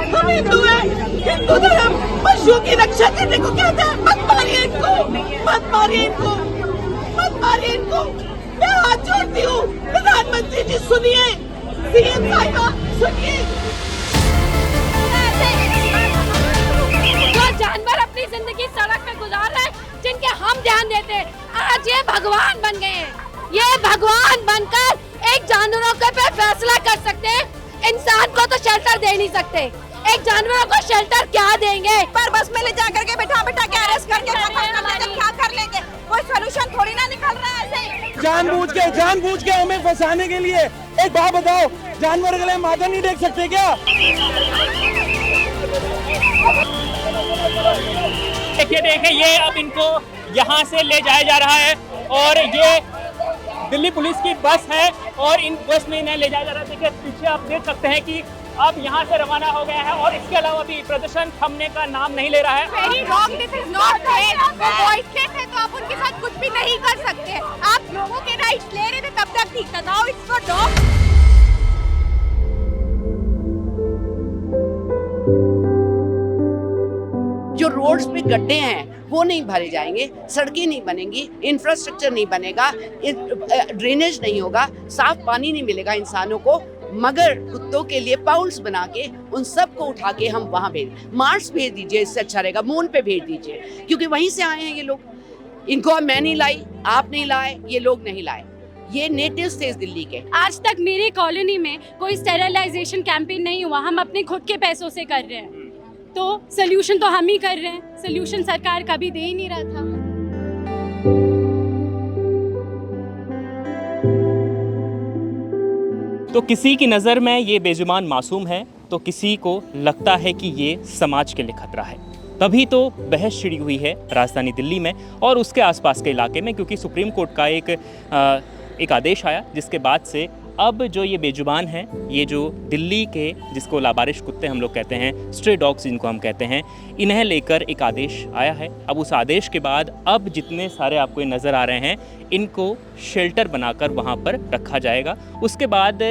हम हिंदू हैं, हिंदू धर्म पशुओं की रक्षा करने को कहता है। मत मारिए इनको, मत मारिए इनको, मत मारिए इनको। मैं हाथ जोड़ती हूँ, प्रधानमंत्री जी सुनिए, सीएम साहिबा सुनिए। जो जानवर अपनी जिंदगी सड़क पे गुजार रहे हैं, जिनके हम ध्यान देते हैं, आज ये भगवान बन गए हैं। ये भगवान बनकर एक जानवरों के पे फैसला कर सकते हैं, इंसान को तो शेल्टर दे नहीं सकते। एक जानवरों को शेल्टर क्या देंगे? पर बस में ले जा करके बिठा के अरेस्ट करके क्या कर लेंगे? कोई सोल्यूशन थोड़ी ना निकल रहा है ऐसे। जानबूझ के हमें फंसाने के लिए। एक बात बताओ, जानवर के लिए माथा नहीं देख सकते क्या? देखिए ये अब इनको यहाँ से ले जाया जा रहा है और ये दिल्ली पुलिस की बस है और इन बस में इन्हें ले जाया जा रहा है। देखिए पीछे आप देख सकते हैं कि अब यहाँ से रवाना हो गया है और इसके अलावा भी प्रदर्शन थमने का नाम नहीं ले रहा है। वो वॉइसलेस है तो आप उनके साथ कुछ भी नहीं कर सकते। आप लोगों के राइट्स ले रहे थे तब तक ठीक था। Now it's for dog. जो रोड्स पे गड्ढे हैं वो नहीं भरे जाएंगे, सड़कें नहीं बनेंगी, इंफ्रास्ट्रक्चर नहीं बनेगा, ड्रेनेज नहीं होगा, साफ पानी नहीं मिलेगा इंसानों को, मगर कुत्तों के लिए पाउल्स बना के उन सब को उठा के हम वहाँ मार्स भेज दीजिए, इससे अच्छा रहेगा। मून पे भेज दीजिए, क्योंकि वहीं से आए हैं ये लोग। इनको मैं नहीं लाई, आप नहीं लाए, ये लोग नहीं लाए, ये नेटिव्स थे इस दिल्ली के। आज तक मेरी कॉलोनी में कोई स्टेरिलाइजेशन कैंपेन नहीं हुआ, हम अपने खुद के पैसों से कर रहे हैं। तो सोल्यूशन तो हम ही कर रहे हैं, सोल्यूशन सरकार कभी दे ही नहीं रहा था। तो किसी की नज़र में ये बेजुबान मासूम है तो किसी को लगता है कि ये समाज के लिए खतरा है। तभी तो बहस छिड़ी हुई है राजधानी दिल्ली में और उसके आसपास के इलाके में, क्योंकि सुप्रीम कोर्ट का एक आदेश आया जिसके बाद से अब जो ये बेजुबान हैं, ये जो दिल्ली के जिसको लावारिश कुत्ते हम लोग कहते हैं, स्ट्रे डॉग्स जिनको हम कहते हैं, इन्हें लेकर एक आदेश आया है। अब उस आदेश के बाद अब जितने सारे आपको ये नज़र आ रहे हैं, इनको शेल्टर बनाकर वहाँ पर रखा जाएगा। उसके बाद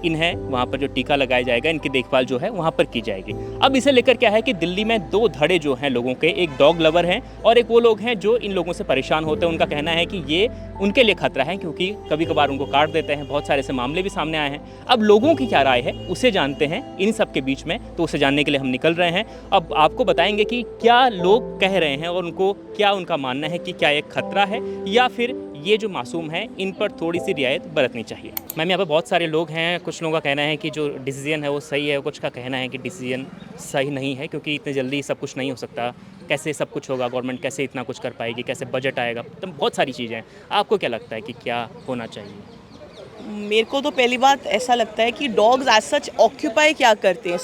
इन्हें वहाँ पर जो टीका लगाया जाएगा, इनकी देखभाल जो है वहाँ पर की जाएगी। अब इसे लेकर क्या है कि दिल्ली में दो धड़े जो हैं लोगों के, एक डॉग लवर हैं और एक वो लोग हैं जो इन लोगों से परेशान होते हैं। उनका कहना है कि ये उनके लिए खतरा है क्योंकि कभी कभार उनको काट देते हैं। बहुत सारे ऐसे मामले भी सामने आए हैं। अब लोगों की क्या राय है उसे जानते हैं इन सब के बीच में, तो उसे जानने के लिए हम निकल रहे हैं। अब आपको बताएंगे कि क्या लोग कह रहे हैं और उनको क्या उनका मानना है कि क्या ये खतरा है या फिर ये जो मासूम है इन पर थोड़ी सी रियायत बरतनी चाहिए। मैम, यहाँ पर बहुत सारे लोग हैं, कुछ लोगों का कहना है कि जो डिसीजन है वो सही है, कुछ का कहना है कि डिसीजन सही नहीं है क्योंकि इतने जल्दी सब कुछ नहीं हो सकता। कैसे सब कुछ होगा, गवर्नमेंट कैसे इतना कुछ कर पाएगी, कैसे बजट आएगा, तो बहुत सारी चीज़ें हैं। आपको क्या लगता है कि क्या होना चाहिए? मेरे को तो पहली बात ऐसा लगता है कि डॉग्स एज सच ऑक्यूपाई क्या करते हैं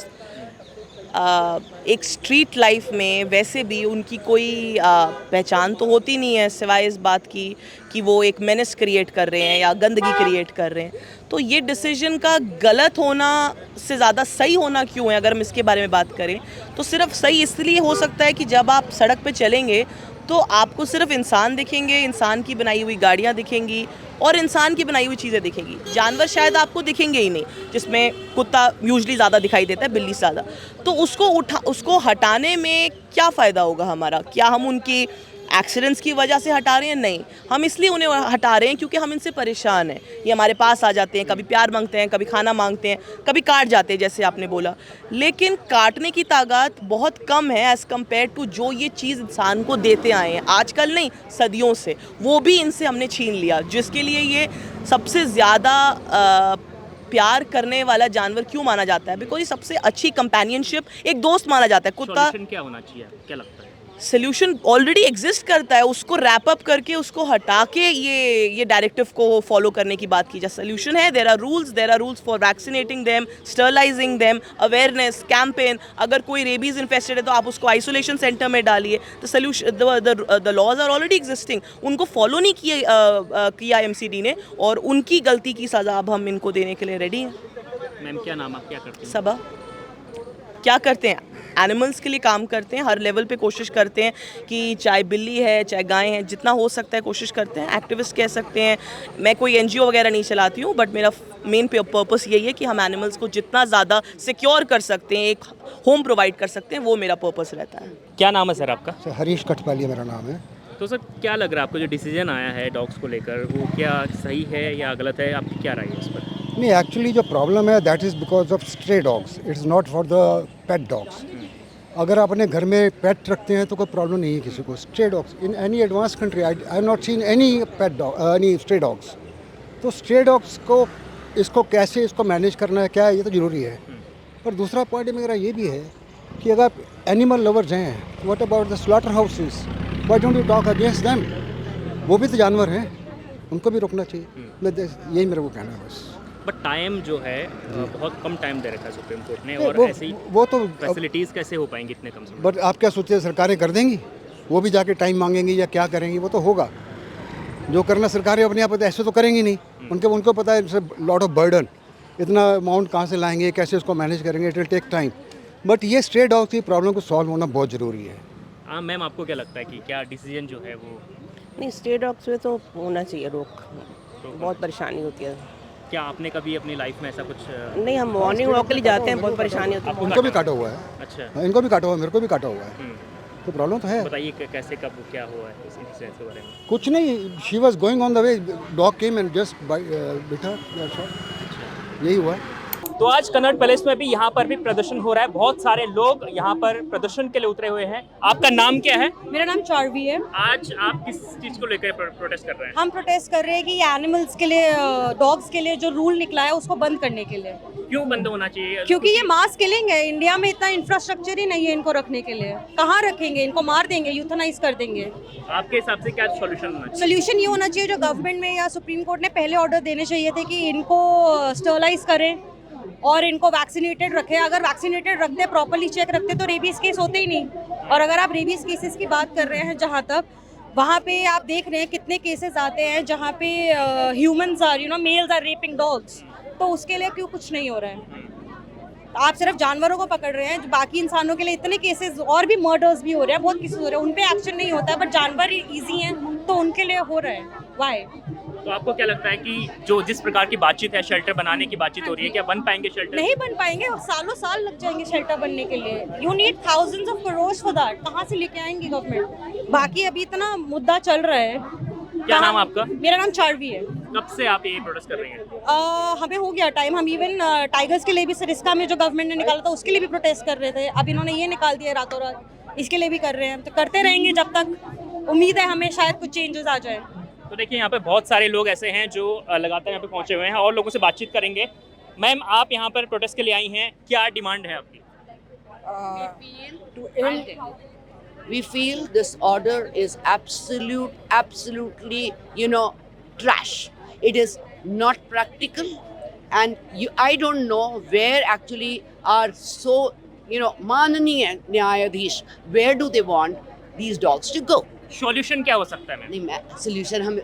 एक स्ट्रीट लाइफ में, वैसे भी उनकी कोई पहचान तो होती नहीं है सिवाय इस बात की कि वो एक मेनेस क्रिएट कर रहे हैं या गंदगी क्रिएट कर रहे हैं। तो ये डिसीजन का गलत होना से ज़्यादा सही होना क्यों है, अगर हम इसके बारे में बात करें तो सिर्फ सही इसलिए हो सकता है कि जब आप सड़क पे चलेंगे तो आपको सिर्फ इंसान दिखेंगे, इंसान की बनाई हुई गाड़ियाँ दिखेंगी और इंसान की बनाई हुई चीज़ें दिखेंगी। जानवर शायद आपको दिखेंगे ही नहीं, जिसमें कुत्ता यूजुअली ज़्यादा दिखाई देता है, बिल्ली ज़्यादा। तो उसको हटाने में क्या फ़ायदा होगा हमारा? क्या हम उनकी एक्सीडेंट्स की वजह से हटा रहे हैं? नहीं, हम इसलिए उन्हें हटा रहे हैं क्योंकि हम इनसे परेशान हैं। ये हमारे पास आ जाते हैं, कभी प्यार मांगते हैं, कभी खाना मांगते हैं, कभी काट जाते हैं जैसे आपने बोला। लेकिन काटने की ताकत बहुत कम है एज़ कम्पेयर टू जो ये चीज़ इंसान को देते आए हैं, आजकल नहीं सदियों से। वो भी इनसे हमने छीन लिया, जिसके लिए ये सबसे ज़्यादा प्यार करने वाला जानवर क्यों माना जाता है? बिकॉज ये सबसे अच्छी कंपेनियनशिप, एक दोस्त माना जाता है। कुत्ता क्या होना चाहिए, क्या लगता है? सोल्यूशन ऑलरेडी एग्जिस्ट करता है, उसको रैप अप करके उसको हटा के ये डायरेक्टिव को फॉलो करने की बात की जाए। सोल्यूशन है, there are rules for vaccinating them, sterilizing them, awareness campaign. अगर कोई रेबीज इन्फेस्टेड है तो आप उसको आइसोलेशन सेंटर में डालिए। तो solution, the laws are already existing. उनको फॉलो नहीं किया एमसीडी ने और उनकी गलती की सज़ा अब हम इनको देने के लिए रेडी हैं। मैम, क्या नाम, आप क्या करते हैं? सबा। क्या करते हैं? एनिमल्स के लिए काम करते हैं, हर लेवल पे कोशिश करते हैं कि चाहे बिल्ली है चाहे गाय है, जितना हो सकता है कोशिश करते हैं। एक्टिविस्ट कह सकते हैं। मैं कोई NGO वगैरह नहीं चलाती हूँ, बट मेरा मेन पर्पस यही है कि हम एनिमल्स को जितना ज़्यादा सिक्योर कर सकते हैं, एक होम प्रोवाइड कर सकते हैं, वो मेरा पर्पस रहता है। क्या नाम है सर आपका? सर हरीश कटपालिया मेरा नाम है। तो सर क्या लग रहा है आपको जो डिसीजन आया है डॉग्स को लेकर, वो क्या सही है या गलत है? आपकी क्या राय है इस पर? नहीं, एक्चुअली जो प्रॉब्लम है that is because of stray dogs, it's not for the pet dogs. अगर आप अपने घर में पेट रखते हैं तो कोई प्रॉब्लम नहीं है किसी को। Stray dogs in any advance country I have not seen any pet dog, any stray dogs. तो स्ट्रे डॉग्स को इसको कैसे इसको मैनेज करना है क्या है, ये तो ज़रूरी है। पर दूसरा पॉइंट मेरा ये भी है कि अगर एनिमल लवर्स हैं, what about the slaughter houses, why don't you talk against them? वो भी तो जानवर हैं, उनको भी रोकना चाहिए। यही मेरे को कहना है बस। बट टाइम जो है बहुत कम टाइम दे रखा है सुप्रीम कोर्ट ने, और ऐसे ही वो तो फैसिलिटीज़ कैसे हो पाएंगी इतने कम समय? बट आप क्या सोचते हैं सरकारें कर देंगी? वो भी जाके टाइम मांगेंगी या क्या करेंगी? वो तो होगा जो करना सरकारें अपने आप ऐसे तो करेंगी नहीं। उनको पता है लॉट ऑफ बर्डन, इतना अमाउंट कहाँ से लाएंगे, कैसे उसको मैनेज करेंगे, it will take time. But ये स्ट्रे डॉग की प्रॉब्लम को सॉल्व होना बहुत ज़रूरी है। हाँ मैम, आपको क्या लगता है कि क्या डिसीजन जो है वो? नहीं, स्ट्रे डॉग्स में तो होना चाहिए रोक, बहुत परेशानी होती है। क्या आपने कभी अपनी लाइफ में ऐसा कुछ? नहीं, हम मॉर्निंग वॉक के लिए जाते हैं, बहुत परेशानी होती है। उनको भी काटा हुआ है। अच्छा, इनको भी काटा हुआ है, मेरे को भी काटा हुआ है, तो प्रॉब्लम तो है। बताइए कैसे कब क्या हुआ है इस इंसिडेंट के बारे में? कुछ नहीं, she was going on the way, dog came and just bit her, यही हुआ है। तो आज कन्नॉट पैलेस में भी यहाँ पर भी प्रदर्शन हो रहा है। बहुत सारे लोग यहाँ पर प्रदर्शन के लिए उतरे हुए हैं। आपका नाम क्या है? मेरा नाम चार्वी है। आज आप किस चीज को लेकर प्रोटेस्ट कर रहे हैं? हम प्रोटेस्ट कर रहे हैं कि एनिमल्स के लिए, डॉग्स के लिए जो रूल निकला है उसको बंद करने के लिए। क्यों बंद होना चाहिए? क्योंकि ये मास किलिंग है। इंडिया में इतना इंफ्रास्ट्रक्चर ही नहीं है इनको रखने के लिए। कहाँ रखेंगे इनको? मार देंगे, यूथनाइज कर देंगे। आपके हिसाब से क्या सोल्यूशन होना चाहिए? सोल्यूशन ये होना चाहिए, जो गवर्नमेंट में या सुप्रीम कोर्ट ने पहले ऑर्डर देने चाहिए थे कि इनको स्टरलाइज करें और इनको वैक्सीनेटेड रखें। अगर वैक्सीनेटेड रखते, प्रॉपर्ली चेक रखते तो रेबीज केस होते ही नहीं। और अगर आप रेबीज केसेस की बात कर रहे हैं, जहाँ तक वहाँ पे आप देख रहे हैं कितने केसेस आते हैं जहाँ पे humans are males are raping dogs. तो उसके लिए क्यों कुछ नहीं हो रहा है? आप सिर्फ जानवरों को पकड़ रहे हैं, बाकी इंसानों के लिए इतने केसेस और भी मर्डर्स भी हो रहे हैं, बहुत केसेस हो रहे हैं, उन पे एक्शन नहीं होता है। बट जानवर इजी हैं तो उनके लिए हो रहा है। वाई? तो आपको क्या लगता है कि जो जिस प्रकार की बातचीत है, शेल्टर बनाने की बातचीत हो रही है, क्या बन पाएंगे शेल्टर? नहीं बन पाएंगे, और सालों साल लग जाएंगे शेल्टर बनने के लिए। You need thousands of crore for that. कहाँ से लेके आएंगे गवर्नमेंट? बाकी अभी इतना मुद्दा चल रहा है। क्या नाम आपका? मेरा नाम चार्वी है। कब से आप ये प्रोटेस्ट कर रही हैं? हमें हो गया टाइम। हम इवन टाइगर्स के लिए भी, सरिस्का में जो गवर्नमेंट ने निकाला था उसके लिए भी प्रोटेस्ट कर रहे थे। अब इन्होंने ये निकाल दिया रातों रात, इसके लिए भी कर रहे हैं। तो करते रहेंगे जब तक, उम्मीद है हमें शायद कुछ चेंजेस आ जाए। तो देखिए यहाँ पे बहुत सारे लोग ऐसे हैं जो लगातार यहाँ पे पहुँचे हुए हैं और लोगों से बातचीत करेंगे। मैम, आप यहाँ पर प्रोटेस्ट के लिए आई हैं, क्या डिमांड है आपकी? We feel this order is absolutely, trash. It is not practical, and I don't know where actually are so, माननीय न्यायाधीश, where do they want these dogs to go? Solution क्या हो सकता है मैम? नहीं, सोल्यूशन हम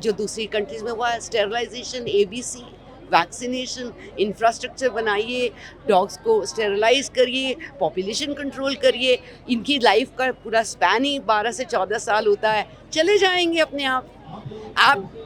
जो दूसरी कंट्रीज में हुआ है, स्टेरलाइजेशन, ABC, वैक्सीनेशन, इंफ्रास्ट्रक्चर बनाइए, डॉग्स को स्टेरलाइज करिए, पॉपुलेशन कंट्रोल करिए। इनकी लाइफ का पूरा स्पैन ही 12 से 14 साल होता है, चले जाएंगे अपने आप।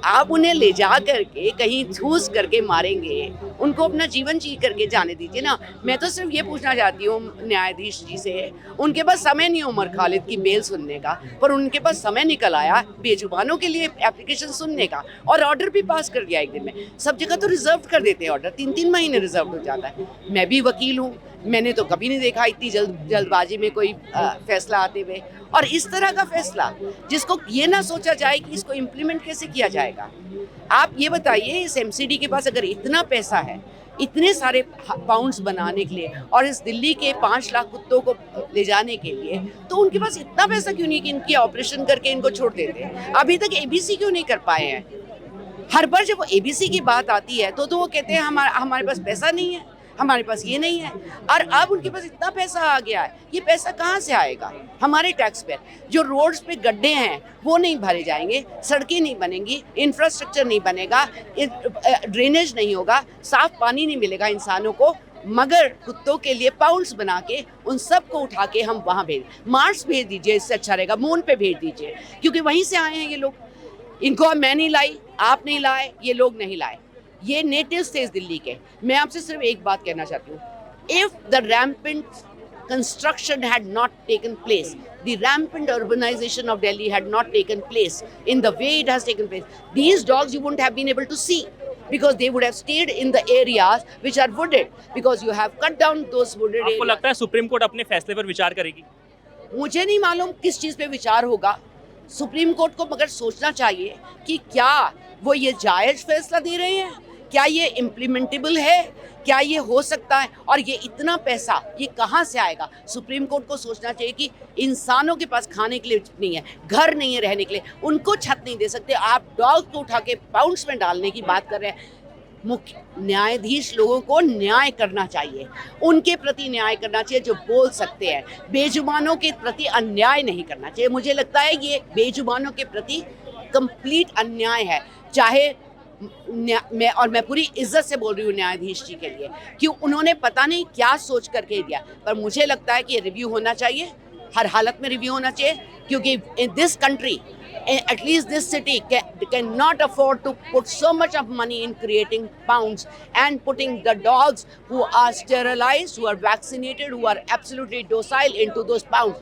आप उन्हें ले जा करके कहीं ठूस करके मारेंगे, उनको अपना जीवन जी करके जाने दीजिए ना। मैं तो सिर्फ ये पूछना चाहती हूँ न्यायाधीश जी से, उनके पास समय नहीं उमर खालिद की बेल सुनने का, पर उनके पास समय निकल आया बेजुबानों के लिए एप्लीकेशन सुनने का, और ऑर्डर भी पास कर दिया एक दिन में। सब जगह तो रिजर्व कर देते हैं ऑर्डर, 3-3 महीने रिजर्व हो जाता है। मैं भी वकील हूँ, मैंने तो कभी नहीं देखा इतनी जल्दबाजी में कोई फैसला आते हुए। और इस तरह का फैसला जिसको ये ना सोचा जाए कि इसको इम्प्लीमेंट कैसे किया जाएगा। आप ये बताइए, इस MCD के पास अगर इतना पैसा है, इतने सारे पाउंड्स बनाने के लिए, और इस दिल्ली के 5 लाख कुत्तों को ले जाने के लिए, तो उनके पास इतना पैसा क्यों नहीं कि इनकी ऑपरेशन करके इनको छोड़ देते हैं? अभी तक ABC क्यों नहीं कर पाए हैं? हर बार जब ABC की बात आती है तो वो कहते हैं हमारे पास पैसा नहीं है, हमारे पास ये नहीं है। और अब उनके पास इतना पैसा आ गया है, ये पैसा कहाँ से आएगा? हमारे टैक्स पे। जो रोड्स पे गड्ढे हैं वो नहीं भरे जाएंगे, सड़कें नहीं बनेंगी, इंफ्रास्ट्रक्चर नहीं बनेगा, ड्रेनेज नहीं होगा, साफ पानी नहीं मिलेगा इंसानों को, मगर कुत्तों के लिए पाउंड्स बना के उन सबको उठा के हम वहाँ मार्स भेज दीजिए, इससे अच्छा रहेगा। मून पे भेज दीजिए, क्योंकि वहीं से आए हैं ये लोग। इनको मैं नहीं लाई, आप नहीं लाए, ये लोग नहीं लाए, ये नेटिव्स थे इस दिल्ली के। मैं आपसे सिर्फ एक बात कहना चाहती हूँ, if the rampant construction had not taken place, the rampant urbanization of Delhi had not taken place in the way it has taken place, these dogs you wouldn't have been able to see, because they would have stayed in the areas which are wooded, because you have cut down those wooded areas. आपको लगता है supreme court अपने फैसले पर विचार करेगी? मुझे नहीं मालूम किस चीज़ पे विचार होगा। सुप्रीम कोर्ट को मगर सोचना चाहिए कि क्या वो ये जायज़ फैसला दे रहे हैं, क्या ये इम्प्लीमेंटेबल है, क्या ये हो सकता है, और ये इतना पैसा ये कहाँ से आएगा। सुप्रीम कोर्ट को सोचना चाहिए कि इंसानों के पास खाने के लिए नहीं है, घर नहीं है रहने के लिए, उनको छत नहीं दे सकते, आप डॉग को उठा के पाउंड्स में डालने की बात कर रहे हैं। मुख्य न्यायाधीश लोगों को न्याय करना चाहिए, उनके प्रति न्याय करना चाहिए जो बोल सकते हैं, बेजुबानों के प्रति अन्याय नहीं करना चाहिए। मुझे लगता है ये बेजुबानों के प्रति कंप्लीट अन्याय है। चाहे मैं पूरी इज्जत से बोल रही हूँ न्यायाधीश जी के लिए, कि उन्होंने पता नहीं क्या सोच करके दिया, पर मुझे लगता है कि ये रिव्यू होना चाहिए, हर हालत में रिव्यू होना चाहिए, क्योंकि in this country, at least this city cannot afford to put so much of money in creating pounds and putting the dogs who are sterilized, who are vaccinated, who are absolutely docile into those pounds.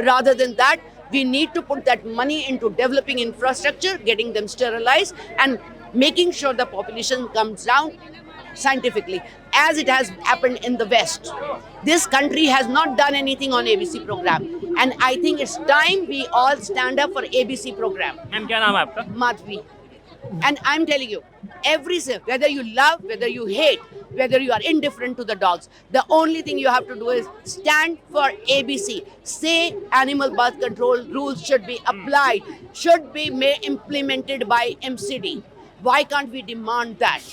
Rather than that, we need to put that money into developing infrastructure, getting them sterilized, and making sure the population comes down scientifically, as it has happened in the West. This country has not done anything on ABC program, and I think it's time we all stand up for ABC program. Ma'am क्या नाम है आपका? Madhvi. And I'm telling you, whether you love, whether you hate, whether you are indifferent to the dogs, the only thing you have to do is stand for ABC. Say animal birth control rules should be applied, should be implemented by MCD. Why can't we demand that?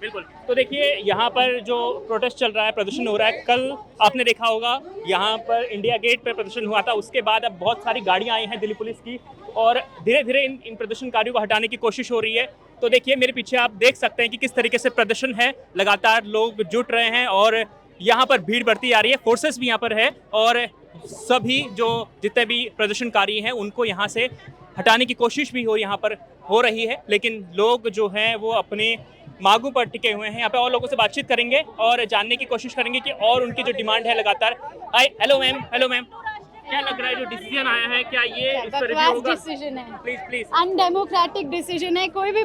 बिल्कुल। तो देखिए यहाँ पर जो protest चल रहा है, प्रदर्शन हो रहा है, कल आपने देखा होगा यहाँ पर इंडिया गेट पर प्रदर्शन हुआ था, उसके बाद अब बहुत सारी गाड़ियाँ आई हैं दिल्ली पुलिस की, और धीरे धीरे इन प्रदर्शनकारियों को हटाने की कोशिश हो रही है। तो देखिए मेरे पीछे आप देख सकते हैं कि किस तरीके से प्रदर्शन है, लगातार लोग जुट रहे हैं और यहाँ पर भीड़ बढ़ती जा रही है, फोर्सेस भी यहाँ पर है, और सभी जो जितने भी प्रदर्शनकारी हैं उनको यहाँ से हटाने की कोशिश भी यहाँ पर हो रही है, लेकिन लोग जो हैं वो अपने मांगों पर टिके हुए हैं। यहाँ पे और लोगों से बातचीत करेंगे और जानने की कोशिश करेंगे कि और उनकी जो डिमांड है लगातार। हाय, हेलो मैम, क्या लग रहा है जो डिसीजन आया है, क्या ये इस पर रिव्यू होगा? डिसीजन है, प्लीज अनडेमोक्रेटिक डिसीजन है। कोई भी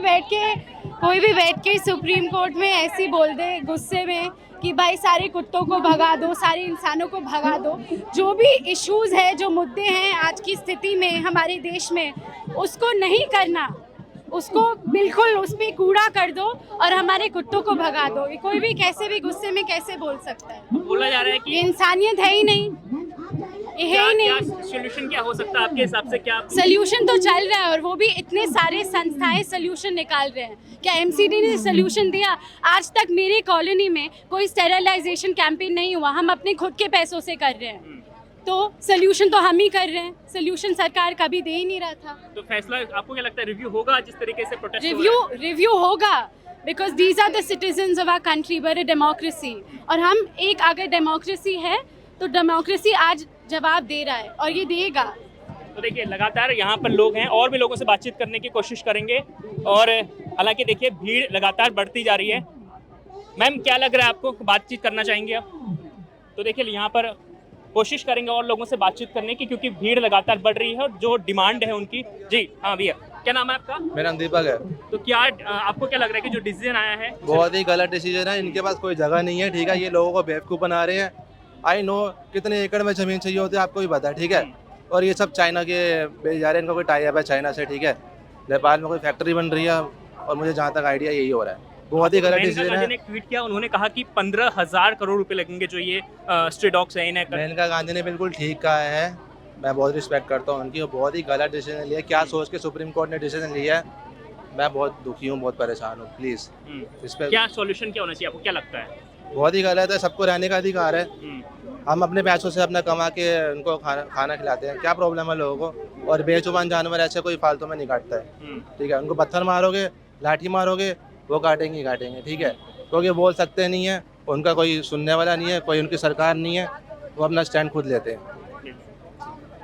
बैठ के सुप्रीम कोर्ट में ऐसी बोल दे गुस्से में कि भाई सारे कुत्तों को भगा दो, सारे इंसानों को भगा दो, जो भी इश्यूज है, जो मुद्दे हैं आज की स्थिति में हमारे देश में, उसको नहीं करना, उसको बिल्कुल उस पर कूड़ा कर दो और हमारे कुत्तों को भगा दो। कोई भी कैसे भी गुस्से में कैसे बोल सकता है? बोला जा रहा है कि ये इंसानियत है ही नहीं, ये है ही नहीं। सोल्यूशन क्या हो सकता है आपके हिसाब से? क्या सोल्यूशन तो चल रहा है और वो भी इतने सारे संस्थाएं सोल्यूशन निकाल रहे हैं। क्या एमसीडी ने सोल्यूशन दिया? आज तक मेरे कॉलोनी में कोई स्टेरिलाइजेशन कैंपेन नहीं हुआ, हम अपने खुद के पैसों से कर रहे हैं। तो सोल्यूशन तो हम ही कर रहे हैं, सोल्यूशन सरकार कभी दे ही नहीं रहा था। तो फैसला आपको क्या लगता है रिव्यू होगा जिस तरीके से प्रोटेस्ट? रिव्यू होगा, because these are the citizens of our country, where a democracy, और हम एक अगर डेमोक्रेसी है तो डेमोक्रेसी आज जवाब दे रहा है और ये देगा। तो देखिए लगातार यहाँ पर लोग हैं, और भी लोगों से बातचीत करने की कोशिश करेंगे, और हालांकि देखिए भीड़ लगातार बढ़ती जा रही है। मैम क्या लग रहा है आपको, बातचीत करना चाहेंगे आप? तो देखिए यहाँ पर कोशिश करेंगे और लोगों से बातचीत करने की, क्योंकि भीड़ लगातार बढ़ रही है और जो डिमांड है उनकी। जी हाँ भैया, क्या नाम है आपका? मेरा नाम दीपक है। तो क्या आपको क्या लग रहा है कि जो डिसीजन आया है? बहुत ही गलत डिसीजन है, इनके पास कोई जगह नहीं है, ठीक है, ये लोगों को बेवकूफ़ बना रहे हैं। आई नो कितने एकड़ में ज़मीन चाहिए होती है आपको भी पता है, ठीक है, और ये सब चाइना के भेज जा रहे हैं, इनका कोई टाई अप है चाइना से, ठीक है, नेपाल में कोई फैक्ट्री बन रही है, और मुझे जहाँ तक आइडिया यही हो रहा है। बहुत ही गलत डिसीजन है। ट्वीट किया, उन्होंने कहा कि 15,000 करोड़ रुपए लगेंगे जो ये स्ट्रे डॉग्स है इन्हें। मेनका गांधी ने बिल्कुल ठीक कहा है, मैं बहुत रिस्पेक्ट करता हूँ उनकी, और बहुत ही गलत डिसीजन लिया। क्या सोच के सुप्रीम कोर्ट ने डिसीजन लिया है, मैं बहुत दुखी हूँ, बहुत परेशान हूँ। प्लीज़ इस पर क्या सॉल्यूशन क्या होना चाहिए, आपको क्या लगता है? बहुत ही गलत है, सबको रहने का अधिकार है, हम अपने पैसों से अपना कमा के उनको खाना खिलाते हैं, क्या प्रॉब्लम है लोगों को? और बेजुबान जानवर ऐसे कोई फालतू में नहीं काटता है, ठीक है, उनको पत्थर मारोगे, लाठी मारोगे, वो काटेंगे, ठीक है, क्योंकि बोल सकते नहीं है उनका कोई सुनने वाला नहीं है, कोई उनकी सरकार नहीं है, वो अपना स्टैंड खुद लेते हैं।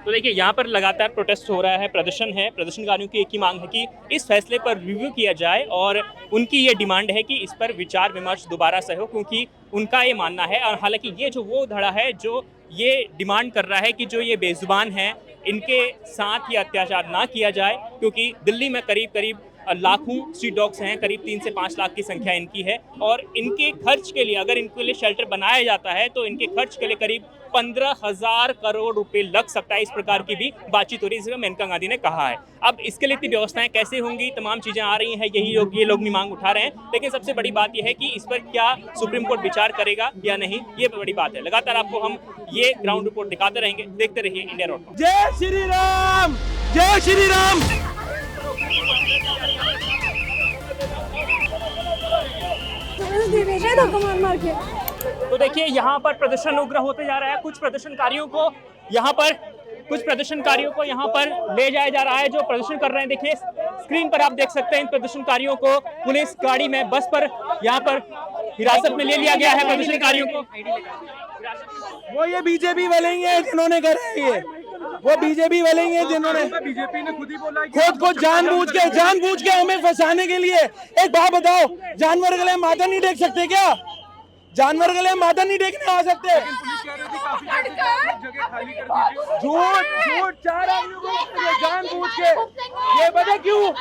तो देखिए यहाँ पर लगातार प्रोटेस्ट हो रहा है, प्रदर्शन है। प्रदर्शनकारियों की एक ही मांग है कि इस फैसले पर रिव्यू किया जाए और उनकी ये डिमांड है कि इस पर विचार विमर्श दोबारा से हो, क्योंकि उनका ये मानना है। और हालांकि ये जो वो धड़ा है जो ये डिमांड कर रहा है कि जो ये बेजुबान हैं इनके साथ ये अत्याचार ना किया जाए, क्योंकि दिल्ली में करीब लाखों स्ट्रीट डॉग्स हैं, करीब 3 से 5 लाख की संख्या इनकी है। और इनके खर्च के लिए, अगर इनके लिए शेल्टर बनाया जाता है तो इनके खर्च के लिए करीब 15,000 करोड़ रुपए लग सकता है। इस प्रकार की भी बातचीत हो रही है, जिसमें मेनका गांधी ने कहा है। अब इसके लिए इतनी व्यवस्थाएं कैसे होंगी, तमाम चीज़ें आ रही हैं, ये लोग भी मांग उठा रहे हैं। लेकिन सबसे बड़ी बात यह है कि इस पर क्या सुप्रीम कोर्ट विचार करेगा या नहीं, ये बड़ी बात है। लगातार आपको हम ये ग्राउंड रिपोर्ट दिखाते रहेंगे, देखते रहिए इंडिया डॉट। जय श्री राम, जय श्री राम। तो देखिए यहाँ पर प्रदर्शन उग्र होते जा रहा है। कुछ प्रदर्शनकारियों को यहाँ पर ले जाया जा रहा है जो प्रदर्शन कर रहे हैं। देखिए स्क्रीन पर आप देख सकते हैं इन प्रदर्शनकारियों को पुलिस गाड़ी में, बस पर यहाँ पर हिरासत में ले लिया गया है। प्रदर्शनकारियों को वो ये बीजेपी वाले ही हैं जिन्होंने करे हैं, ये वो बीजेपी वाले ही हैं जिन्होंने बीजेपी ने खुद ही बोला खुद को जानबूझ के हमें फंसाने के लिए। एक बात बताओ, जानवर गले माथा नहीं टेक सकते क्या? जानवर गले माथा नहीं टेकने आ सकते? झूठ 4 आदमियों को जानबूझ के। ये पता क्यों?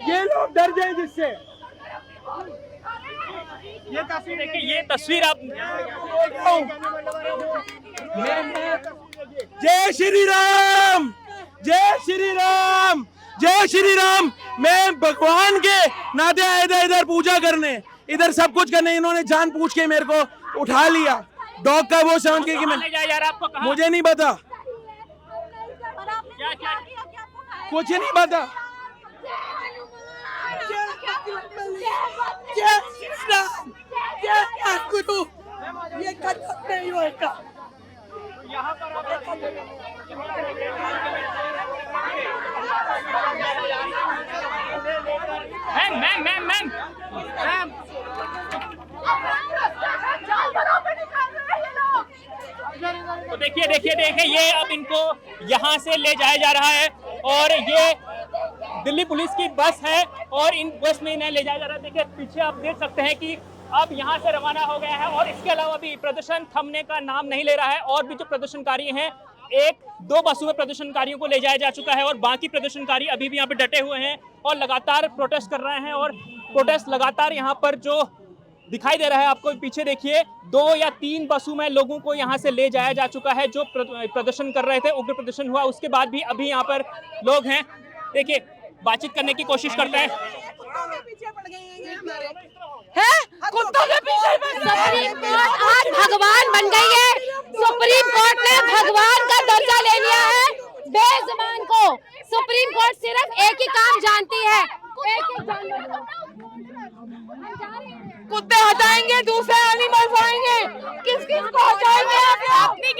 ये लोग डर जाए जिससे। ये तस्वीर देखिए, ये तस्वीर आप जय श्री राम, जय श्री राम, जय श्री राम। मैं भगवान के नाते आया था इधर पूजा करने, इधर सब कुछ करने। इन्होंने जान पूछ के मेरे को उठा लिया, डॉग का वो समझ के कि मैं, मुझे नहीं पता, कुछ नहीं पता। ये कदम नहीं होगा। मैम तो देखिए ये अब इनको यहाँ से ले जाया जा रहा है और ये दिल्ली पुलिस की बस है और इन बस में इन्हें ले जाया जा रहा है। देखिए पीछे आप देख सकते हैं कि अब यहाँ से रवाना हो गया है और इसके अलावा भी प्रदर्शन थमने का नाम नहीं ले रहा है। और भी जो प्रदर्शनकारी हैं, 1-2 बसों में प्रदर्शनकारियों को ले जाया जा चुका है और बाकी प्रदर्शनकारी अभी भी यहाँ पे डटे हुए हैं और लगातार प्रोटेस्ट कर रहे हैं। और प्रोटेस्ट लगातार यहाँ पर जो दिखाई दे रहा है आपको, पीछे देखिए 2 या 3 बसों में लोगों को यहाँ से ले जाया जा चुका है जो प्रदर्शन कर रहे थे। उग्र प्रदर्शन हुआ, उसके बाद भी अभी यहाँ पर लोग हैं। देखिए बातचीत करने की कोशिश करते हैं। कुत्तों के पीछे सुप्रीम कोर्ट आज भगवान बन गई है। सुप्रीम कोर्ट ने भगवान का दर्जा ले लिया है बेजुबान को। सुप्रीम कोर्ट सिर्फ एक ही काम जानती है, कुत्ते हटाएंगे, दूसरे एनिमल्स आएंगे। किस को हटाएंगे?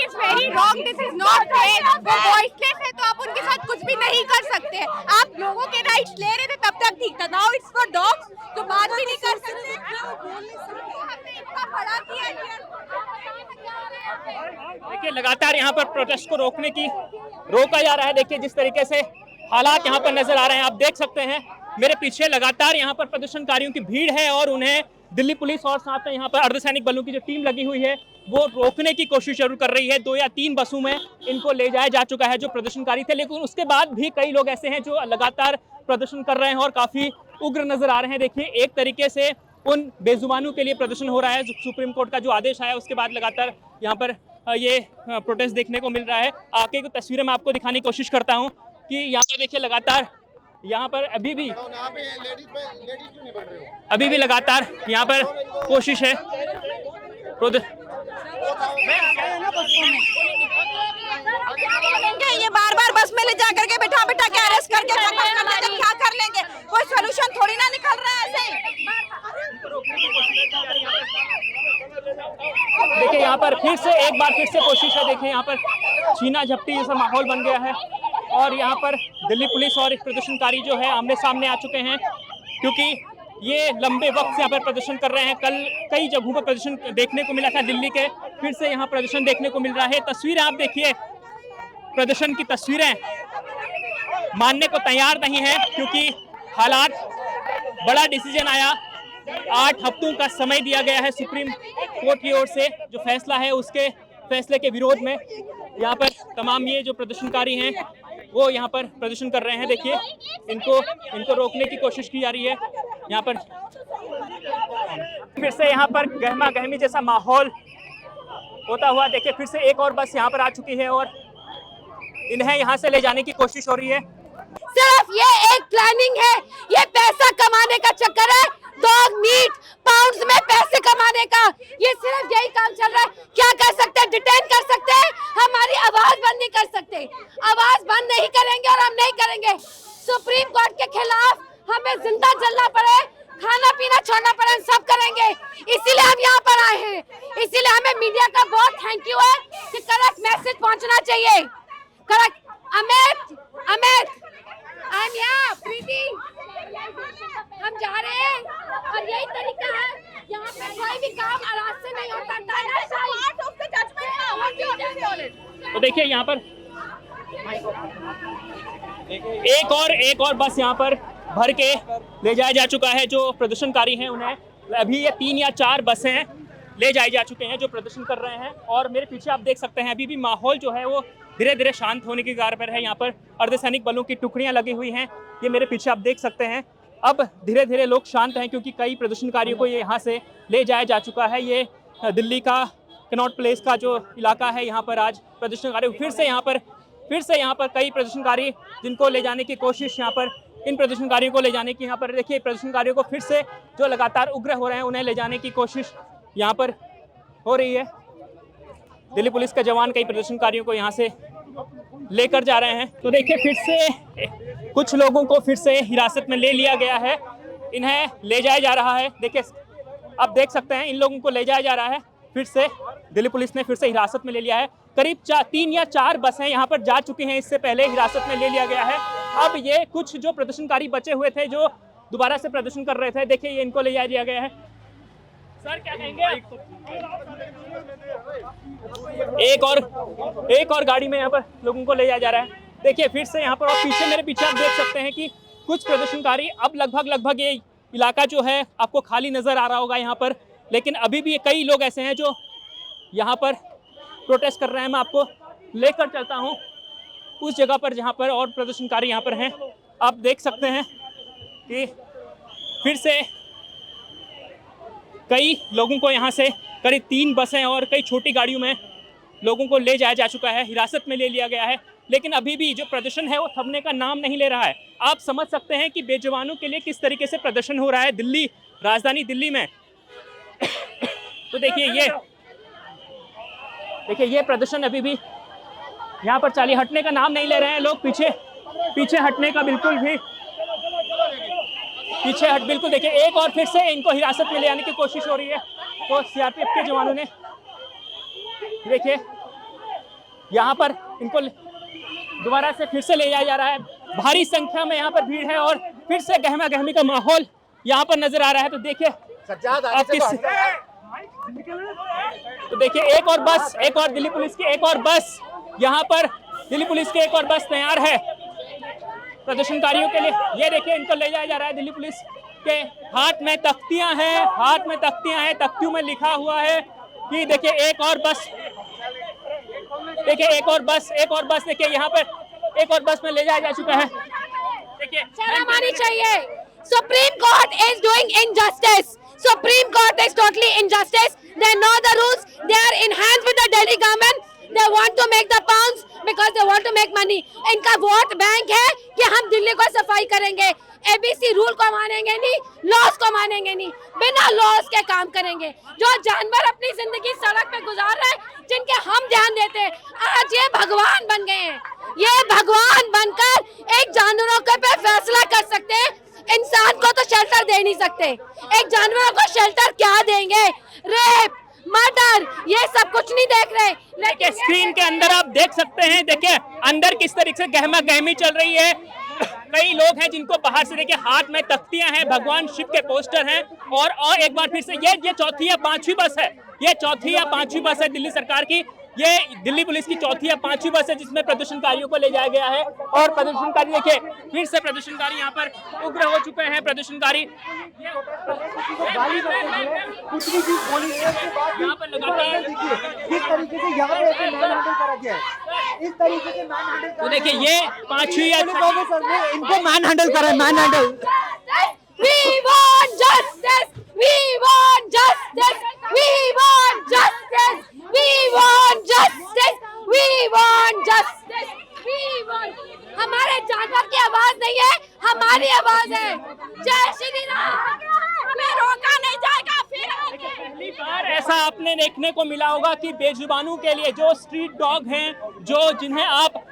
It's very wrong. This is not fair. वो voiceless है तो आप उनके साथ कुछ भी नहीं कर सकते। आप लोगों के राइट्स ले रहे थे तब तक ठीक था। Now it's for dogs तो बात भी नहीं कर सकते। हमने इतना बड़ा किया। देखिए लगातार यहाँ पर प्रोटेस्ट को रोका जा रहा है। देखिए जिस तरीके से हालात यहाँ पर नजर आ रहे हैं, आप देख सकते हैं मेरे पीछे लगातार यहाँ पर प्रदर्शनकारियों की भीड़ है और उन्हें दिल्ली पुलिस और साथ में यहाँ पर अर्धसैनिक बलों की जो टीम लगी हुई है वो रोकने की कोशिश जरूर कर रही है। 2 या 3 बसों में इनको ले जाया जा चुका है जो प्रदर्शनकारी थे, लेकिन उसके बाद भी कई लोग ऐसे हैं जो लगातार प्रदर्शन कर रहे हैं और काफी उग्र नजर आ रहे हैं। देखिए एक तरीके से उन बेजुबानों के लिए प्रदर्शन हो रहा है। सुप्रीम कोर्ट का जो आदेश आया उसके बाद लगातार यहाँ पर ये प्रोटेस्ट देखने को मिल रहा है। आगे की तस्वीरें मैं आपको दिखाने की कोशिश करता हूँ कि यहाँ पर देखिए लगातार यहाँ पर अभी भी लगातार यहाँ पर कोशिश है। ये बार-बार बस में ले जाकर के बैठा के अरेस्ट करके क्या कर लेंगे? कोई सोल्यूशन थोड़ी ना निकल रहा है ऐसे। देखिए यहाँ पर फिर से कोशिश है। देखिए यहाँ पर छीना झपटी जैसा माहौल बन गया है और यहाँ पर दिल्ली पुलिस और एक प्रदर्शनकारी जो है आमने सामने आ चुके हैं, क्योंकि ये लंबे वक्त से यहाँ पर प्रदर्शन कर रहे हैं। कल कई जगहों पर प्रदर्शन देखने को मिला था दिल्ली के, फिर से यहाँ प्रदर्शन देखने को मिल रहा है। तस्वीरें आप देखिए, प्रदर्शन की तस्वीरें मानने को तैयार नहीं है, क्योंकि हालात, बड़ा डिसीजन आया, 8 हफ्तों का समय दिया गया है सुप्रीम कोर्ट की ओर से। जो फैसला है उसके फैसले के विरोध में यहाँ पर तमाम ये जो प्रदर्शनकारी हैं वो यहाँ पर प्रदर्शन कर रहे हैं। देखिए, इनको रोकने की कोशिश की जा रही है। यहाँ पर फिर से यहाँ पर गहमा गहमी जैसा माहौल होता हुआ देखिए, फिर से एक और बस यहाँ पर आ चुकी है और इन्हें यहाँ से ले जाने की कोशिश हो रही है। सिर्फ ये एक प्लानिंग है, ये पैसा कमाने का चक्कर है, डॉग मीट पाउंड्स में पैसे कमाने का, ये सिर्फ यही काम चल रहा है। क्या कर सकते हैं? डिटेन कर सकते हैं, हमारी आवाज बंद नहीं कर सकते, आवाज बंद नहीं करेंगे और हम नहीं करेंगे। सुप्रीम कोर्ट के खिलाफ हमें जिंदा जलना पड़े, खाना पीना छोड़ना पड़े, हम सब करेंगे। इसीलिए हम यहाँ पर आए हैं, इसीलिए हमें मीडिया का बहुत थैंक यू है कि करेक्ट मैसेज पहुँचना चाहिए। Correct Amit I am here, Preeti, हम जा रहे हैं और यही तरीका है। यहाँ पे कोई भी काम आराम से नहीं होता। तो देखिए यहाँ पर एक और बस यहाँ पर भर के ले जाया जा चुका है। जो प्रदर्शनकारी हैं उन्हें अभी ये 3 या 4 बसें ले जाए जा चुके हैं जो प्रदर्शन कर रहे हैं। और मेरे पीछे आप देख सकते हैं अभी भी माहौल जो है वो धीरे धीरे शांत होने की कगार पर है। यहाँ पर अर्धसैनिक बलों की टुकड़ियाँ लगी हुई हैं, ये मेरे पीछे आप देख सकते हैं। अब धीरे धीरे लोग शांत हैं, क्योंकि कई प्रदर्शनकारियों को ये यहाँ से ले जाया जा चुका है। ये दिल्ली का कनॉट प्लेस का जो इलाका है, यहाँ पर आज प्रदर्शनकारी फिर से यहाँ पर कई प्रदर्शनकारी जिनको ले जाने की कोशिश, यहाँ पर इन प्रदर्शनकारियों को ले जाने की, यहाँ पर देखिए प्रदर्शनकारियों को फिर से जो लगातार उग्र हो रहे हैं उन्हें ले जाने की कोशिश यहाँ पर हो रही है। दिल्ली पुलिस का जवान कई प्रदर्शनकारियों को यहाँ से लेकर जा रहे हैं। तो देखिए फिर से कुछ लोगों को फिर से हिरासत में ले लिया गया है, इन्हें ले जाया जा रहा है। देखिए आप देख सकते हैं इन लोगों को ले जाया जा रहा है, फिर से दिल्ली पुलिस ने फिर से हिरासत में ले लिया है। करीब 3 या 4 बसें यहाँ पर जा चुकी हैं, इससे पहले हिरासत में ले लिया गया है। अब ये कुछ जो प्रदर्शनकारी बचे हुए थे जो दोबारा से प्रदर्शन कर रहे थे, देखिए ये इनको ले जाया गया है। सर क्या कहेंगे? एक और गाड़ी में यहाँ पर लोगों को ले जाया जा रहा है। देखिए फिर से यहाँ पर, और पीछे मेरे पीछे आप देख सकते हैं कि कुछ प्रदर्शनकारी, अब लगभग ये इलाका जो है आपको खाली नजर आ रहा होगा यहाँ पर, लेकिन अभी भी कई लोग ऐसे हैं जो यहाँ पर प्रोटेस्ट कर रहे हैं। मैं आपको लेकर चलता हूँ उस जगह पर जहाँ पर और प्रदर्शनकारी यहाँ पर हैं। आप देख सकते हैं कि फिर से कई लोगों को यहाँ से करीब 3 बसें और कई छोटी गाड़ियों में लोगों को ले जाया जा चुका है, हिरासत में ले लिया गया है। लेकिन अभी भी जो प्रदर्शन है वो थमने का नाम नहीं ले रहा है। आप समझ सकते हैं कि बेजवानों के लिए किस तरीके से प्रदर्शन हो रहा है दिल्ली, राजधानी दिल्ली में। तो देखिए ये प्रदर्शन अभी भी यहाँ पर चाली हटने का नाम नहीं ले रहे हैं लोग। पीछे हटने का बिल्कुल देखिए एक और फिर से इनको हिरासत में ले आने की कोशिश हो रही है। तो सीआरपीएफ के जवानों ने देखिए यहाँ पर इनको दोबारा से फिर से ले जाया जा रहा है। भारी संख्या में यहाँ पर भीड़ है और फिर से गहमा गहमी का माहौल यहाँ पर नजर आ रहा है। तो देखिए एक और बस, एक और दिल्ली पुलिस की एक और बस, यहाँ पर दिल्ली पुलिस की एक और बस तैयार है प्रदर्शनकारियों के लिए। ये देखिए इनको ले जाया जा रहा है। दिल्ली पुलिस के हाथ में तख्तियां हैं, तख्तियों में लिखा हुआ है कि देखिए एक और बस देखिए यहाँ पर एक और बस में ले जाया जा चुका है। देखिए शर्म आनी चाहिए। Supreme court is doing injustice. Supreme Court is totally injustice. They know the rules. They are in hands with the Delhi government. They want to make the pounds because they want to make money. इनका vote bank है कि हम दिल्ली को सफाई करेंगे। ABC rule को मानेंगे नहीं, लॉस को मानेंगे नहीं, बिना लॉस के काम करेंगे। जो जानवर अपनी जिंदगी सड़क पे गुजार रहे हैं, जिनके हम ध्यान देते हैं, आज ये भगवान बन गए हैं। ये भगवान बनकर एक जानवरों के पे फैसला कर सकते हैं। इंसान को तो शेल्टर दे नहीं सकते, एक जानवर को शेल्टर क्या देंगे? रेप, मर्डर, ये सब कुछ नहीं देख रहे। लेकिन स्क्रीन के अंदर आप देख सकते हैं, देखिए अंदर किस तरीके से गहमा गहमी चल रही है। कई लोग हैं जिनको बाहर से देखिए हाथ में तख्तियां हैं, भगवान शिव के पोस्टर हैं। और एक बार फिर से ये चौथी या पांचवी बस है, ये चौथी या पांचवी बस है दिल्ली सरकार की। ये दिल्ली पुलिस की चौथी या पांचवी बस है जिसमें प्रदर्शनकारियों को ले जाया गया है। और प्रदर्शनकारी देखिए फिर से प्रदर्शनकारी यहाँ पर उग्र हो चुके हैं। प्रदर्शनकारी यहाँ पर लगातार तो देखिए ये पांचवी या इनको मैन हैंडल करा है, man handle. We want justice! We want justice! We want justice! We want justice! We want justice! We want... हमारे जानवर की आवाज नहीं है, हमारी आवाज है। जय श्री राम। हमें रोका नहीं जाएगा। फिर पहली बार ऐसा आपने देखने को मिला होगा कि बेजुबानों के लिए जो स्ट्रीट डॉग हैं, जो जिन्हें आप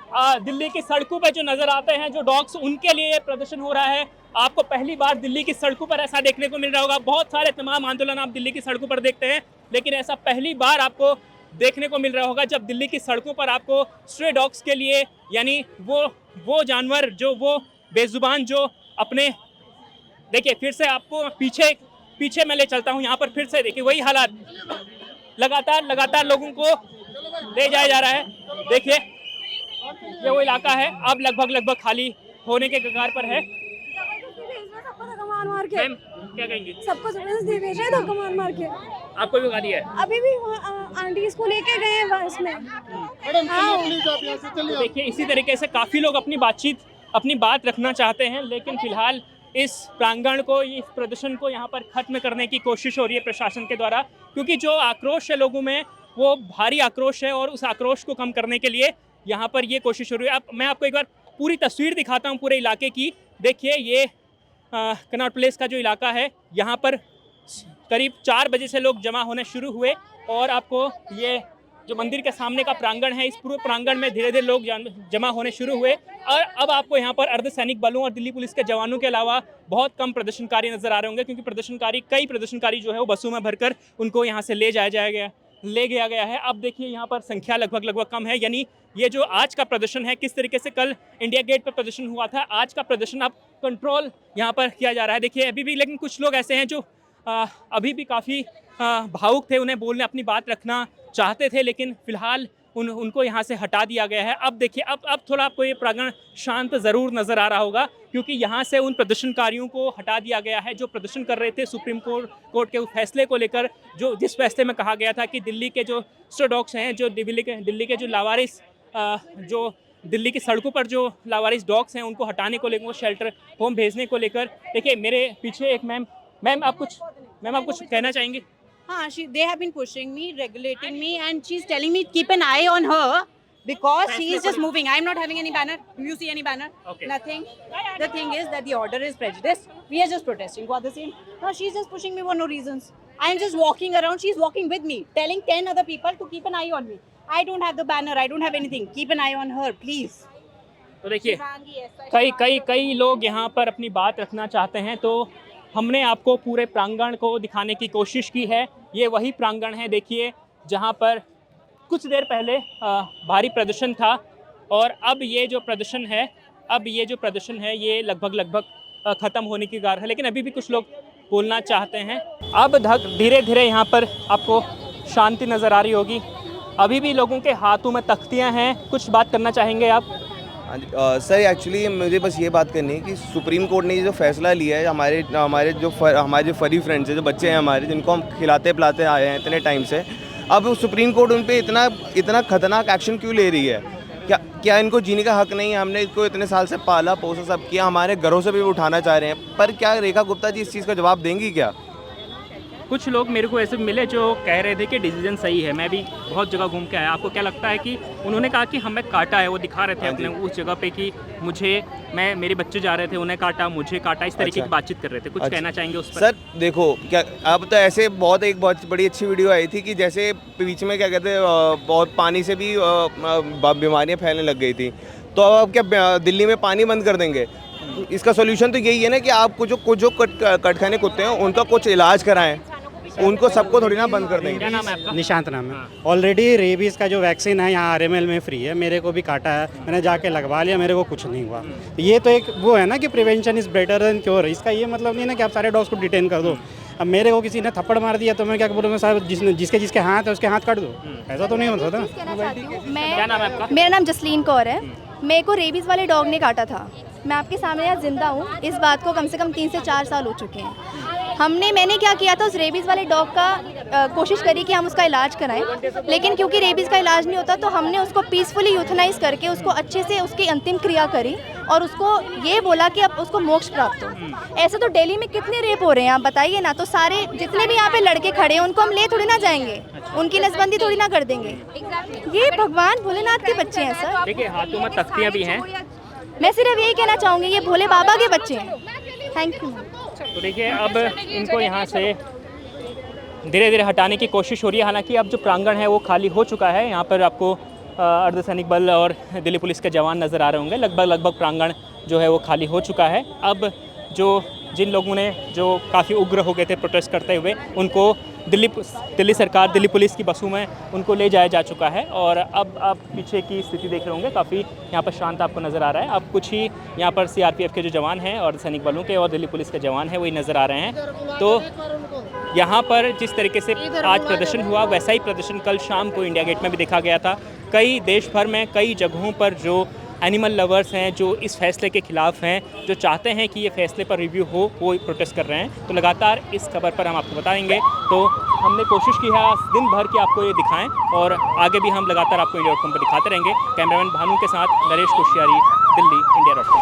दिल्ली की सड़कों पर जो नजर आते हैं, जो डॉग्स, उनके लिए प्रदर्शन हो रहा है। आपको पहली बार दिल्ली की सड़कों पर ऐसा देखने को मिल रहा होगा। बहुत सारे तमाम आंदोलन आप दिल्ली की सड़कों पर देखते हैं, लेकिन ऐसा पहली बार आपको देखने को मिल रहा होगा जब दिल्ली की सड़कों पर आपको स्ट्रे डॉग्स के लिए, यानी वो जानवर जो वो बेजुबान जो अपने, देखिए फिर से आपको पीछे मैं ले चलता हूँ। यहाँ पर फिर से देखिए वही हालात, लगातार लोगों को ले जाया जा रहा है। देखिए ये वो इलाका है, अब लगभग खाली होने के कगार पर है। मार के क्या कहेंगे? सबको धक्का मार के आपको भी गाली है? अभी भी आंटी को लेके गए हैं बस में। तो देखिए इसी तरीके से काफ़ी लोग अपनी बात रखना चाहते हैं, लेकिन फिलहाल इस प्रांगण को, इस प्रदर्शन को यहाँ पर खत्म करने की कोशिश हो रही है प्रशासन के द्वारा, क्योंकि जो आक्रोश है लोगों में वो भारी आक्रोश है और उस आक्रोश को कम करने के लिए यहाँ पर ये कोशिश हो रही है। अब मैं आपको एक बार पूरी तस्वीर दिखाता हूँ पूरे इलाके की। देखिए ये कनॉट प्लेस का जो इलाका है, यहाँ पर करीब 4 बजे से लोग जमा होने शुरू हुए और आपको ये जो मंदिर के सामने का प्रांगण है, इस पूरे प्रांगण में धीरे धीरे लोग जमा होने शुरू हुए। और अब आपको यहाँ पर अर्धसैनिक बलों और दिल्ली पुलिस के जवानों के अलावा बहुत कम प्रदर्शनकारी नजर आ रहे होंगे, क्योंकि कई प्रदर्शनकारी जो है वो बसों में भरकर उनको यहाँ से ले गया गया है। अब देखिए यहाँ पर संख्या लगभग कम है, यानी ये जो आज का प्रदर्शन है, किस तरीके से कल इंडिया गेट पर प्रदर्शन हुआ था, आज का प्रदर्शन अब कंट्रोल यहाँ पर किया जा रहा है। देखिए अभी भी लेकिन कुछ लोग ऐसे हैं जो अभी भी काफ़ी भावुक थे, उन्हें बोलने, अपनी बात रखना चाहते थे, लेकिन फिलहाल उनको यहाँ से हटा दिया गया है। अब देखिए अब थोड़ा आपको ये प्रांगण शांत ज़रूर नज़र आ रहा होगा, क्योंकि यहाँ से उन प्रदर्शनकारियों को हटा दिया गया है जो प्रदर्शन कर रहे थे सुप्रीम कोर्ट के फैसले को लेकर, जिस फैसले में कहा गया था कि दिल्ली के जो स्ट्रे डॉग्स हैं, जो दिल्ली के जो लावारिस, जो दिल्ली की सड़कों पर जो लावारिस डॉग्स हैं, उनको हटाने को लेकर, वो शेल्टर होम भेजने को लेकर। देखिए मेरे पीछे एक मैम आप कुछ कहना चाहेंगे? हाँ, they have been pushing me, regulating me, and she's telling me keep an eye on her because she is just moving. I'm not having any banner. Do you see any banner? Okay. Nothing. The thing is that the order is prejudice. We are just protesting for the same. No, she's just pushing me for no reasons. I'm just walking around. She's walking with me, telling 10 other people to keep an eye on me. I don't have the banner. I don't have anything. Keep an eye on her, please. तो देखिए कई लोग यहाँ पर अपनी बात रखना चाहते हैं, तो हमने आपको पूरे प्रांगण को दिखाने की कोशिश की है। ये वही प्रांगण है, देखिए, जहाँ पर कुछ देर पहले भारी प्रदर्शन था और अब ये जो प्रदर्शन है ये लगभग ख़त्म होने की कगार है, लेकिन अभी भी कुछ लोग बोलना चाहते हैं। अब धीरे धीरे यहाँ पर आपको शांति नज़र आ रही होगी। अभी भी लोगों के हाथों में तख्तियाँ हैं। कुछ बात करना चाहेंगे आप? सर एक्चुअली मुझे बस ये बात करनी है कि सुप्रीम कोर्ट ने ये जो फैसला लिया है, हमारे जो फरी फ्रेंड्स हैं, जो बच्चे हैं हमारे, जिनको हम खिलाते पिलाते आए हैं इतने टाइम से, अब सुप्रीम कोर्ट उन पे इतना खतरनाक एक्शन क्यों ले रही है? क्या इनको जीने का हक नहीं है? हमने इसको इतने साल से पाला पोसा सब किया, हमारे घरों से भी उठाना चाह रहे हैं, पर क्या रेखा गुप्ता जी इस चीज़ का जवाब देंगी क्या? कुछ लोग मेरे को ऐसे मिले जो कह रहे थे कि डिसीजन सही है। मैं भी बहुत जगह घूम के आया। आपको क्या लगता है कि उन्होंने कहा कि हमें काटा है, वो दिखा रहे थे अपने उस जगह पे कि मेरे बच्चे जा रहे थे, उन्हें काटा, मुझे काटा, इस तरीके की बातचीत कर रहे थे। कुछ कहना चाहेंगे उस पर? सर देखो, क्या अब तो ऐसे एक बहुत बड़ी अच्छी वीडियो आई थी कि जैसे बीच में क्या कहते हैं, बहुत पानी से भी बीमारियाँ फैलने लग गई थी, तो अब क्या दिल्ली में पानी बंद कर देंगे? इसका सोल्यूशन तो यही है ना कि आप जो कटखाने कुत्ते हैं उनका कुछ इलाज कराएं, उनको सबको थोड़ी ना बंद कर देंगे। क्या नाम है आपका? निशांत नाम है। ऑलरेडी रेबीज़ का जो वैक्सीन है यहाँ RML में फ्री है, मेरे को भी काटा है, मैंने जाके लगवा लिया, मेरे को कुछ नहीं हुआ। तो ये तो एक वो है ना कि prevention is better than cure. इसका ये मतलब नहीं ना कि आप सारे डॉग्स को डिटेन कर दो। अब मेरे को किसी ने थप्पड़ मार दिया तो मैं क्या बोलूँगा साहब, जिसके हाथ है उसके हाथ काट दो, ऐसा तो नहीं होता था। क्या नाम है आपका? मेरा नाम जसलीन कौर है। मेरे को रेबीज़ वाले डॉग ने काटा था। मैं आपके सामने यहाँ जिंदा हूँ। इस बात को कम से कम 3 से 4 साल हो चुके हैं। मैंने क्या किया था, उस रेबीज़ वाले डॉग का कोशिश करी कि हम उसका इलाज कराएं, लेकिन क्योंकि रेबीज़ का इलाज नहीं होता तो हमने उसको पीसफुली यूथनाइज करके उसको अच्छे से उसकी अंतिम क्रिया करी और उसको ये बोला कि अब उसको मोक्ष प्राप्त हो। ऐसे तो दिल्ली में कितने रेप हो रहे हैं आप बताइए ना। तो सारे जितने भी यहाँ पे लड़के खड़े हैं उनको हम ले थोड़ी ना जाएंगे, उनकी नसबंदी थोड़ी ना कर देंगे। ये भगवान भोलेनाथ के बच्चे हैं सर। देखिए हाथों में तख्तियाँ भी हैं। मैं सिर्फ यही कहना चाहूँगी ये भोले बाबा के बच्चे हैं। Thank you. तो देखिए अब इनको यहाँ से धीरे धीरे हटाने की कोशिश हो रही है। हालांकि अब जो प्रांगण है वो खाली हो चुका है। यहाँ पर आपको अर्धसैनिक बल और दिल्ली पुलिस के जवान नज़र आ रहे होंगे। लगभग प्रांगण जो है वो खाली हो चुका है। अब जिन लोगों ने जो काफ़ी उग्र हो गए थे प्रोटेस्ट करते हुए, उनको दिल्ली सरकार, दिल्ली पुलिस की बसों में उनको ले जाया जा चुका है। और अब आप पीछे की स्थिति देख रहे होंगे, काफ़ी यहाँ पर शांत आपको नज़र आ रहा है। अब कुछ ही यहाँ पर CRPF के जो जवान हैं और सैनिक बलों के और दिल्ली पुलिस के जवान हैं वही नज़र आ रहे हैं। तो यहाँ पर जिस तरीके से आज प्रदर्शन हुआ वैसा ही प्रदर्शन कल शाम को इंडिया गेट में भी देखा गया था। कई देश भर में कई जगहों पर जो एनिमल लवर्स हैं, जो इस फैसले के ख़िलाफ़ हैं, जो चाहते हैं कि ये फैसले पर रिव्यू हो, वो प्रोटेस्ट कर रहे हैं। तो लगातार इस खबर पर हम आपको बताएंगे। तो हमने कोशिश की है आज दिन भर कि आपको ये दिखाएं और आगे भी हम लगातार आपको इंडिया.com पर दिखाते रहेंगे। कैमरामैन भानु के साथ नरेश कोश्यारी, दिल्ली, इंडिया.com।